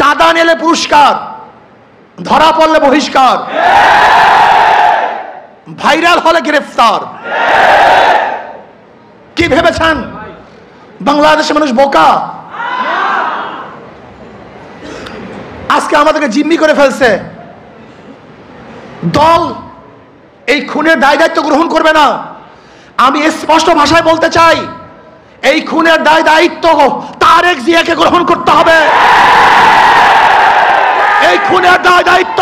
চাঁদা নিলে পুরস্কার, ধরা পড়লে বহিষ্কার, ভাইরাল হলে গ্রেফতার। কি ভেবেছেন বাংলাদেশের মানুষ বোকা? আজকে আমাদেরকে জিম্মি করে ফেলছে। দল এই খুনের দায় দায়িত্ব গ্রহণ করবে না। আমি স্পষ্ট ভাষায় বলতে চাই, এই খুনের দায় দায়িত্ব তারেক জিয়াকে গ্রহণ করতে হবে। এই খুনের দায় দায়িত্ব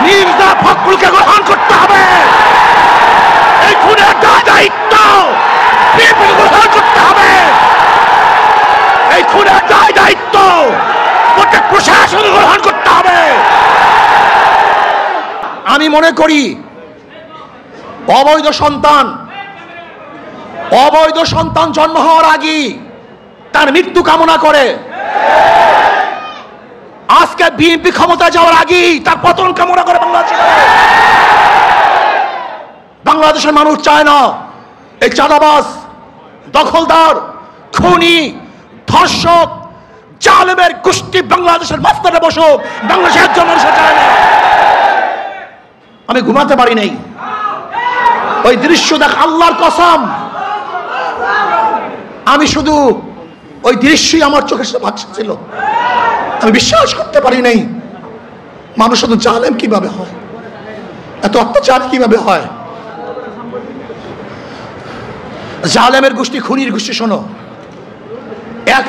মির্জা ফখরুলকে গ্রহণ করতে হবে। এই খুনের দায় দায়িত্ব বিএনপিকে গ্রহণ করতে হবে। এই খুনের দায় দায়িত্ব গোটা প্রশাসন গ্রহণ করতে হবে। আমি মনে করি অবৈধ সন্তান জন্ম হওয়ার আগেই তার মৃত্যু কামনা করে। আজকে বিএনপি ক্ষমতা যাওয়ার আগেই তার পতন কামনা করে বাংলাদেশের মানুষ চায় না এই চাঁদাবাজ, দখলদার, খুনি, ধর্ষক, জালেমের গোষ্ঠী বাংলাদেশের মাঝখানে বসুক। বাংলাদেশের একজন মানুষ চায় না। আমি ঘুমাতে পারি নাই ওই দৃশ্য দেখ, আল্লাহর কসম আমি শুধু ওই দৃশ্যই আমার চোখের সামনে ভাসছিল। আমি বিশ্বাস করতে পারি নাই মানুষ শুধু জালেম কিভাবে হয়, এত অত্যাচার কিভাবে হয়। জালেমের গোষ্ঠী, খুনির গোষ্ঠী। শোনো, এক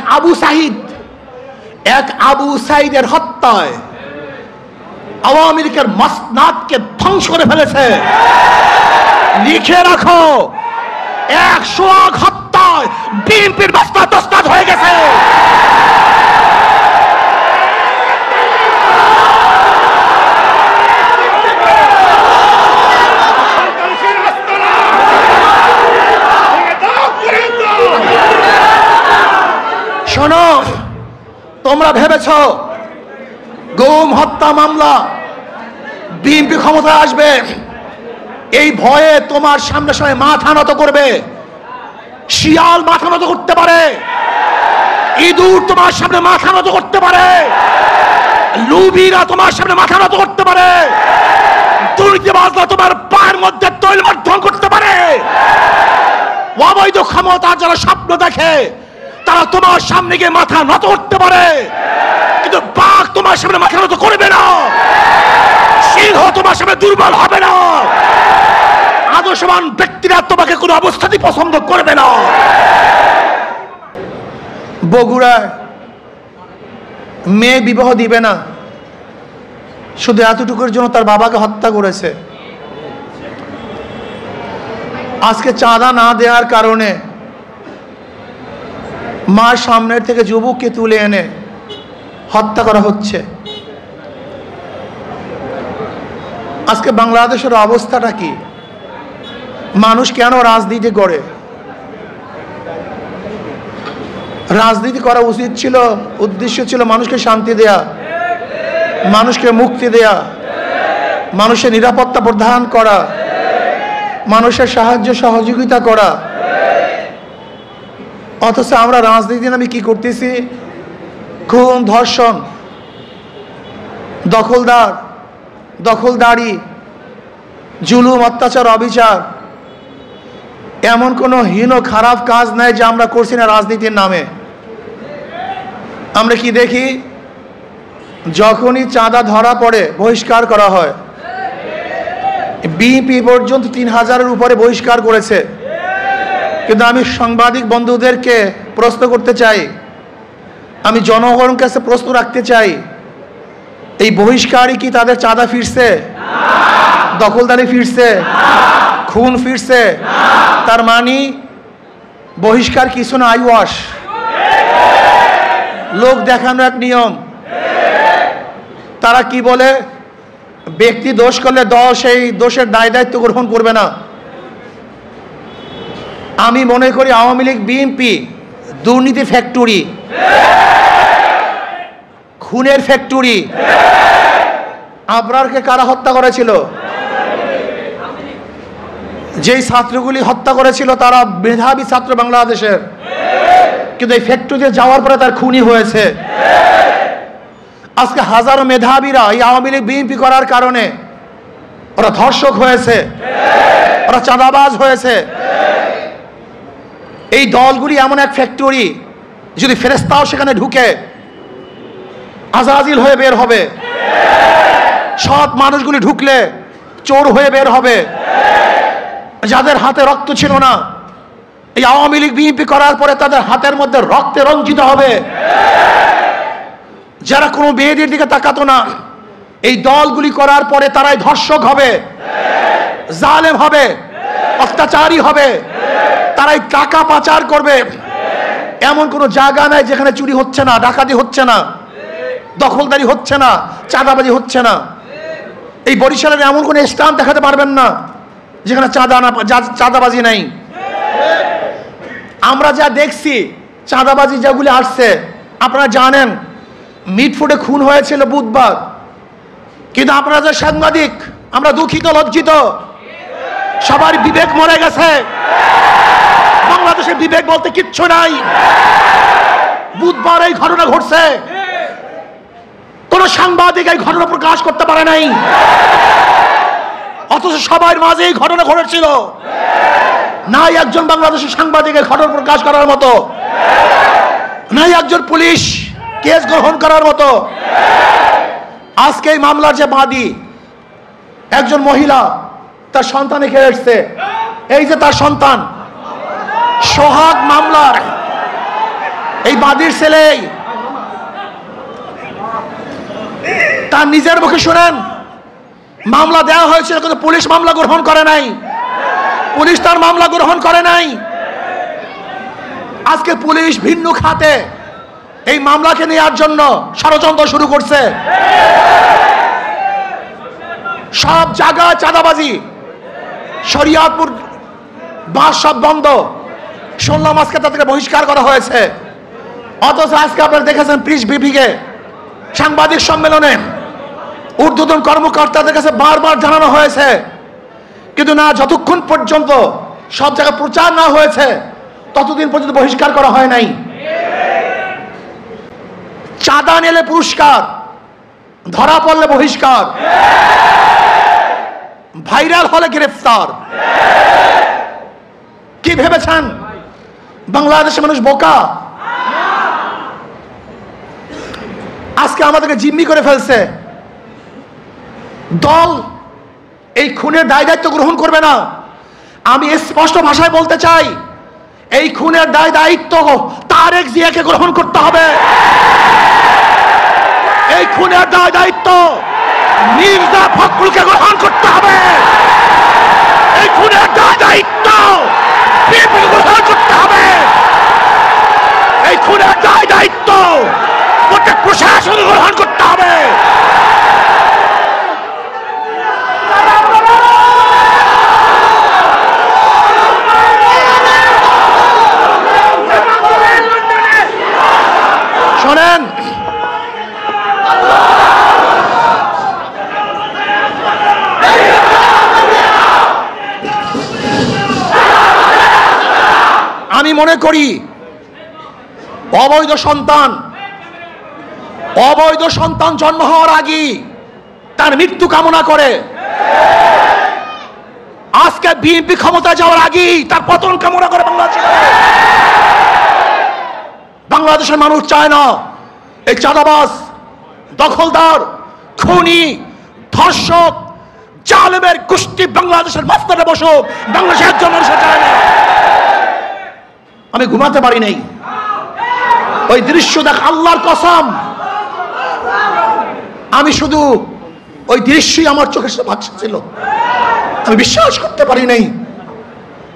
আবু সাইদের হত্যায় আওয়ামী লীগের মাসনাদকে ধ্বংস করে ফেলেছে। লিখে রাখো, 100 হত্যায় বিএনপির মাসনাদ তসনাদ হয়ে গেছে। শোনো, তোমরা ভেবেছ গুম হত্যা মামলা বিএনপি ক্ষমতায় আসবে, এই ভয়ে তোমার সামনে সামনে মাথা নত করবে। শিয়াল মাথা নত করতে পারে, ইঁদুর তোমার সামনে মাথা নত করতে পারে, লুবিরা তোমার সামনে মাথা নত করতে পারে, দুর্নীতিবাজরা তোমার পায়ের মধ্যে তৈল মাধ্যম করতে পারে। অবৈধ ক্ষমতা যারা স্বপ্ন দেখে তারা তোমার সামনে গিয়ে মাথা নত করতে পারে, কিন্তু বাঘ তোমার সামনে মাথা নত করবে না। সিংহ তোমার সামনে দুর্বল হবে না। আদর্শবান ব্যক্তিরা তোমাকে কোনো অবস্থাতেই পছন্দ করবে না। বগুড়ায় মেয়ে বিবাহ দিবে না, শুধু এতটুকুর জন্য তার বাবাকে হত্যা করেছে। আজকে চাঁদা না দেওয়ার কারণে মার সামনের থেকে যুবককে তুলে এনে হত্যা করা হচ্ছে। আজকে বাংলাদেশের অবস্থাটা কি? মানুষ কেন রাজনীতি করে? রাজনীতি করা উচিত ছিল, উদ্দেশ্য ছিল মানুষকে শান্তি দেয়া, মানুষকে মুক্তি দেয়া, মানুষের নিরাপত্তা প্রদান করা, মানুষের সাহায্য সহযোগিতা করা। অথচ আমরা রাজনীতি নামে কি করতেছি? খুন, ধর্ষণ, দখলদারি, জুলুম, অত্যাচার, অবিচার। এমন কোনো হীন খারাপ কাজ নাই যে আমরা করছি না রাজনীতির নামে। আমরা কি দেখি? যখনই চাঁদা ধরা পড়ে বহিষ্কার করা হয়। বিএনপি পর্যন্ত 3000-এর উপরে বহিষ্কার করেছে। কিন্তু আমি সাংবাদিক বন্ধুদেরকে প্রশ্ন করতে চাই, আমি জনগণের কাছে প্রশ্ন রাখতে চাই, এই বহিষ্কারই কি তাদের চাঁদা ফিরছে? দখলদারি ফিরছে? খুন ফিরছে? তার মানে বহিষ্কার কিছু না, আইওয়াশ, লোক দেখানো এক নিয়ম। তারা কি বলে, ব্যক্তি দোষ করলে দল সেই দোষের দায় দায়িত্ব গ্রহণ করবে না। আমি মনে করি আওয়ামী লীগ, বিএনপি দুর্নীতি ফ্যাক্টরি, খুনের ফ্যাক্টরি। আবরারকে কারা হত্যা করেছিল? যেই ছাত্রগুলি হত্যা করেছিল তারা মেধাবী ছাত্র বাংলাদেশের, কিন্তু এই ফ্যাক্টরিতে যাওয়ার পরে তার খুনি হয়েছে। আজকে হাজারো মেধাবীরা এই আওয়ামী লীগ বিএনপি করার কারণে ওরা ধর্ষক হয়েছে, ওরা চাঁদাবাজ হয়েছে। এই দলগুলি এমন এক ফ্যাক্টরি, যদি ফেরেশতাও সেখানে ঢুকে আজাজিল হয়ে বের হবে, সৎ মানুষগুলি ঢুকলে চোর হয়ে বের হবে। যাদের হাতে রক্ত ছিল না, এই আওয়ামী লীগ বিএনপি করার পরে তাদের হাতের মধ্যে রক্তে রঞ্জিত হবে। যারা কোনো মেয়েদের দিকে তাকাতো না, এই দলগুলি করার পরে তারাই ধর্ষক হবে, জালেম হবে, অত্যাচারী হবে, তারাই টাকা পাচার করবে। এমন কোনো জায়গা নাই যেখানে চুরি হচ্ছে না, ডাকাতি হচ্ছে না, দখলদারি হচ্ছে না, চাঁদাবাজি হচ্ছে না। এই বরিশালের এমন কোনো স্থান দেখাতে পারবেন না যেখানে চাঁদাবাজি নাই। আমরা যা দেখছি চাঁদাবাজি যেগুলি আসছে, আপনারা জানেন মিটফুটে খুন হয়েছিল বুধবার, কিন্তু আপনারা যে সাংবাদিক, আমরা দুঃখিত, লজ্জিত। সবার বিবেক মরে গেছে, বাংলাদেশের বিবেক বলতে কিচ্ছু নাই। বুধবার এই ঘটনা ঘটছে, কোন সাংবাদিক এই ঘটনা প্রকাশ করতে পারে নাই, অথচ সবার মাঝে এই ঘটনা ঘটেছিল। নাই একজন বাংলাদেশের সাংবাদিকের ঘটনা প্রকাশ করার মতো, নাই একজন পুলিশ কেস গ্রহণ করার মতো। আজকে এই মামলার যে বাদী, একজন মহিলা, তার সন্তান এখানে এসছে। এই যে তার সন্তান, সোহাগ মামলার এই বাদীর ছেলে, তার নিজের মুখে শুনেন মামলা দেওয়া হয়েছিল, কিন্তু পুলিশ মামলা গ্রহণ করে নাই, পুলিশ তার মামলা গ্রহণ করে নাই। আজকে পুলিশ ভিন্ন খাতে এই মামলাকে নেওয়ার জন্য ষড়যন্ত্র শুরু করছে। সব জায়গায় চাঁদাবাজি, শরিয়াতপুর বাস সব বন্ধ। শুনলাম আজকে তাদেরকে বহিষ্কার করা হয়েছে। অথচ আজকে আপনারা দেখেছেন প্রেস ব্রিফিংয়ে, সাংবাদিক সম্মেলনে ঊর্ধ্বতন কর্মকর্তাদের কাছে বারবার জানানো হয়েছে, কিন্তু না, যতক্ষণ পর্যন্ত সব জায়গায় প্রচার না হয়েছে ততদিন পর্যন্ত বহিষ্কার করা হয় নাই। চাঁদা নিলে পুরস্কার, ধরা পড়লে বহিষ্কার, ভাইরাল হলে গ্রেফতার। কি ভেবেছেন বাংলাদেশের মানুষ বোকা? আজকে আমাদেরকে জিম্মি করে ফেলছে। দল এই খুনের দায় দায়িত্ব গ্রহণ করবে না। আমি স্পষ্ট ভাষায় বলতে চাই, এই খুনের দায় দায়িত্ব তারেক জিয়াকে গ্রহণ করতে হবে। এই খুনের দায় দায়িত্ব মির্জা ফখরুলকে গ্রহণ করতে হবে। এই খুনের দায় দায়িত্ব বিএনপিকে গ্রহণ করতে হবে। এই খুনের দায় দায়িত্ব প্রত্যেক প্রশাসন গ্রহণ করতে হবে। শোনেন, আমি মনে করি অবৈধ সন্তান জন্ম হওয়ার আগেই তার মৃত্যু কামনা করে। আজকে বিএনপি ক্ষমতায় যাওয়ার আগেই তার পতন কামনা করে বাংলাদেশের মানুষ চায় না এই চাঁদাবাজ, দখলদার, খুনি, ধর্ষক, জালেমের গোষ্ঠী বাংলাদেশের মাস্তারে বসুক। বাংলাদেশের একজন মানুষ চায় না। আমি ঘুমাতে পারি নাই, ওই দৃশ্য দেখ, আল্লাহর কসম, আমি শুধু ওই দৃশ্যই আমার চোখের সামনে ভাসছিল। আমি বিশ্বাস করতে পারি নাই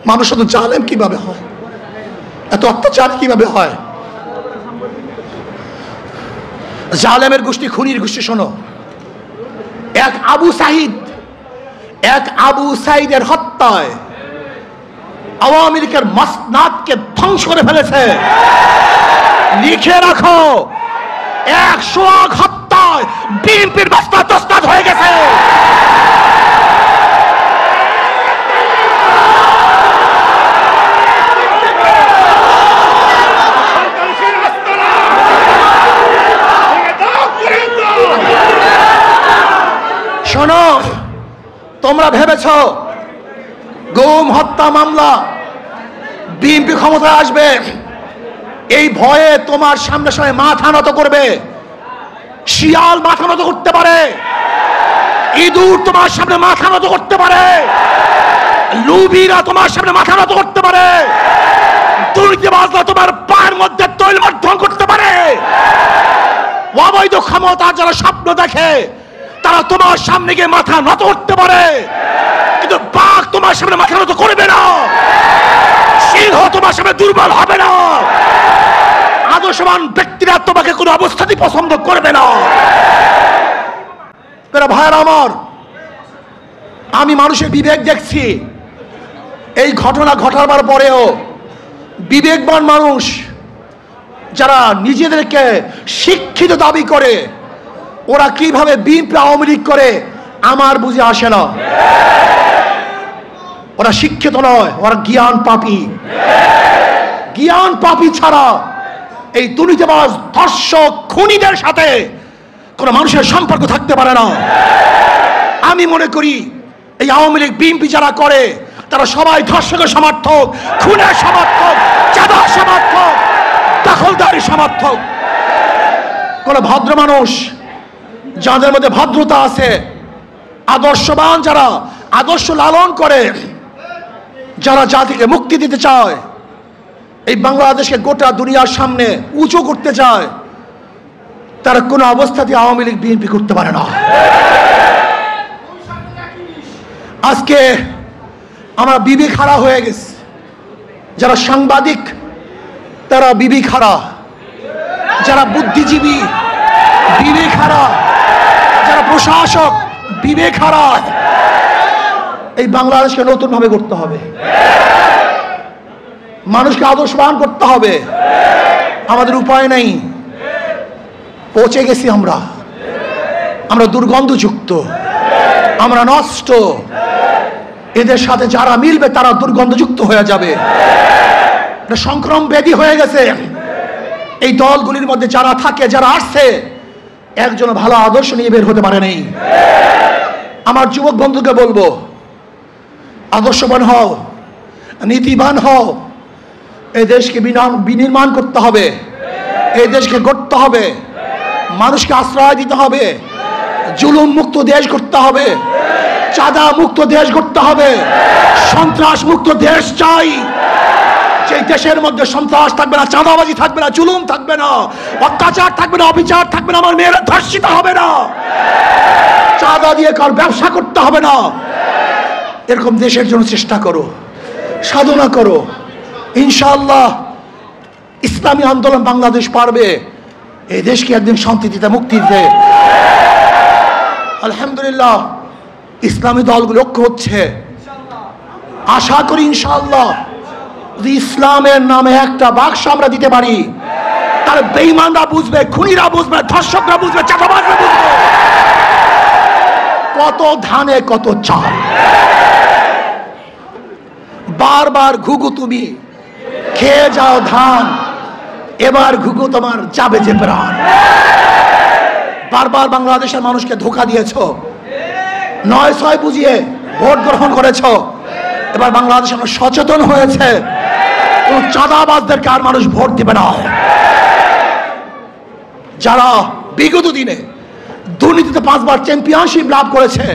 মানুষ শুধু জালেম কিভাবে হয়, এত অত্যাচার কিভাবে হয়। জালেমের গোষ্ঠী, খুনির গোষ্ঠী। শোনো, এক আবু সাইদের হত্যায় আওয়ামী লীগের মাসনাদকে ধ্বংস করে ফেলেছে। লিখে রাখো, 100 হত্যায় বিএনপির মাসনাদ তসনাদ হয়ে গেছে। তোমরা ভেবেছ গুম হত্যা মামলা বিএনপি ক্ষমতায় আসবে, এই ভয়ে তোমার সামনে সামনে মাথা নত করবে। শিয়াল মাথা নত করতে পারে, ইঁদুর তোমার সামনে মাথা নত করতে পারে, লুবিরা তোমার সামনে মাথা নত করতে পারে, দুর্নীতিবাজরা তোমার পায়ের মধ্যে তৈল মাধ্যম করতে পারে। অবৈধ ক্ষমতা যারা স্বপ্ন দেখে তারা তোমার সামনে গিয়ে মাথা নত করতে পারে, কিন্তু বাঘ তোমার সামনে মাথা নত করবে না, সিংহ তোমার সামনে দুর্বল হবে না, আদর্শবান ব্যক্তিরা তোমাকে কোনো অবস্থাতেই পছন্দ করবে না। ভাইয়েরা আমার, আমি মানুষের বিবেক দেখছি। এই ঘটনা ঘটাবার পরেও বিবেকবান মানুষ যারা নিজেদেরকে শিক্ষিত দাবি করে, ওরা কিভাবে বিএনপি আওয়ামী লীগ করে আমার বুঝে আসে না। ওরা শিক্ষিত নয়, ওরা জ্ঞান পাপী। জ্ঞান পাপী ছাড়া এই দুর্নীতিবাজ ধর্ষক খুনিদের সাথে কোনো মানুষের সম্পর্ক থাকতে পারে না। আমি মনে করি এই আওয়ামী লীগ বিএনপি যারা করে তারা সবাই ধর্ষকের সমর্থক, খুনের সমর্থক, চাঁদার সমর্থক, দখলদারি সমর্থক। কোন ভদ্র মানুষ যাদের মধ্যে ভদ্রতা আছে, আদর্শবান যারা আদর্শ লালন করে, যারা জাতিকে মুক্তি দিতে চায়, এই বাংলাদেশকে গোটা দুনিয়ার সামনে উঁচু করতে চায়, তারা কোনো অবস্থাতে আওয়ামী লীগ বিএনপি করতে পারে না। আজকে আমরা বিবেক হারা হয়ে গেছি। যারা সাংবাদিক তারা বিবেক হারা, যারা বুদ্ধিজীবী বিবেক হারা, যারা প্রশাসক বিবেক হারা। এই বাংলাদেশকে নতুন ভাবে করতে হবে, মানুষকে আদর্শবান করতে হবে। আমাদের উপায় নেই, পচে গেছি আমরা, আমরা দুর্গন্ধযুক্ত, আমরা নষ্ট। এদের সাথে যারা মিলবে তারা দুর্গন্ধযুক্ত হয়ে যাবে, এটা সংক্রমণ ব্যাধি হয়ে গেছে। এই দলগুলির মধ্যে যারা থাকে, যারা আসছে, একজন ভালো আদর্শ নিয়ে বের হতে পারে নাই। আমার যুবক বন্ধুকে বলবো, আদর্শবান হও, নীতিবান হও। এই দেশকে বিনির্মাণ করতে হবে, এই দেশকে গড়তে হবে, মানুষকে আশ্রয় দিতে হবে, জুলুম মুক্ত দেশ করতে হবে, চাঁদা মুক্ত দেশ করতে হবে, সন্ত্রাস মুক্ত দেশ চাই। যে দেশের মধ্যে সন্ত্রাস থাকবে না, চাঁদাবাজি থাকবে না, জুলুম থাকবে না, অত্যাচার থাকবে না, অবিচার থাকবে না, আমার মেয়েরা ধর্ষিত হবে না, চাঁদা দিয়ে কার ব্যবসা করতে হবে না। এরকম দেশের জন্য চেষ্টা করো, সাধনা করো। ইনশাআল্লাহ ইসলামী আন্দোলন বাংলাদেশ পারবে এই দেশকে একদিন শান্তি দিতে, মুক্তি দিতে। আলহামদুলিল্লাহ ইসলামী দলগুলো ঐক্য হচ্ছে। আশা করি ইনশাআল্লাহ যদি ইসলামের নামে একটা বাক্স আমরা দিতে পারি, তাহলে বেঈমানরা বুঝবে, খুনিরা বুঝবে, ধর্ষকরা বুঝবে, চাঁদাবাজরা বুঝবে কত ধানে কত চাল। বারবার ঘুঘু তুমি খেয়ে যাও ধান, এবার ঘুঘু তোমার যাবে যে প্রাণ। বারবার বাংলাদেশের মানুষকে ধোঁকা দিয়েছ, ৯-৬ বুঝিয়ে ভোট গ্রহণ করেছ। এবার বাংলাদেশ সচেতন হয়েছে, কোন চাঁদাবাজদেরকে আর মানুষ ভোট দিবে না। যারা বিগত দিনে দুর্নীতিতে 5 বার চ্যাম্পিয়নশিপ লাভ করেছে,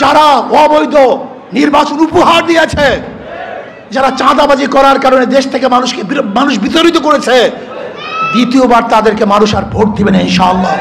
যারা অবৈধ নির্বাচন উপহার দিয়েছে, যারা চাঁদাবাজি করার কারণে দেশ থেকে মানুষ বিতাড়িত করেছে, দ্বিতীয়বার তাদেরকে মানুষ আর ভোট দিবে না ইনশাআল্লাহ।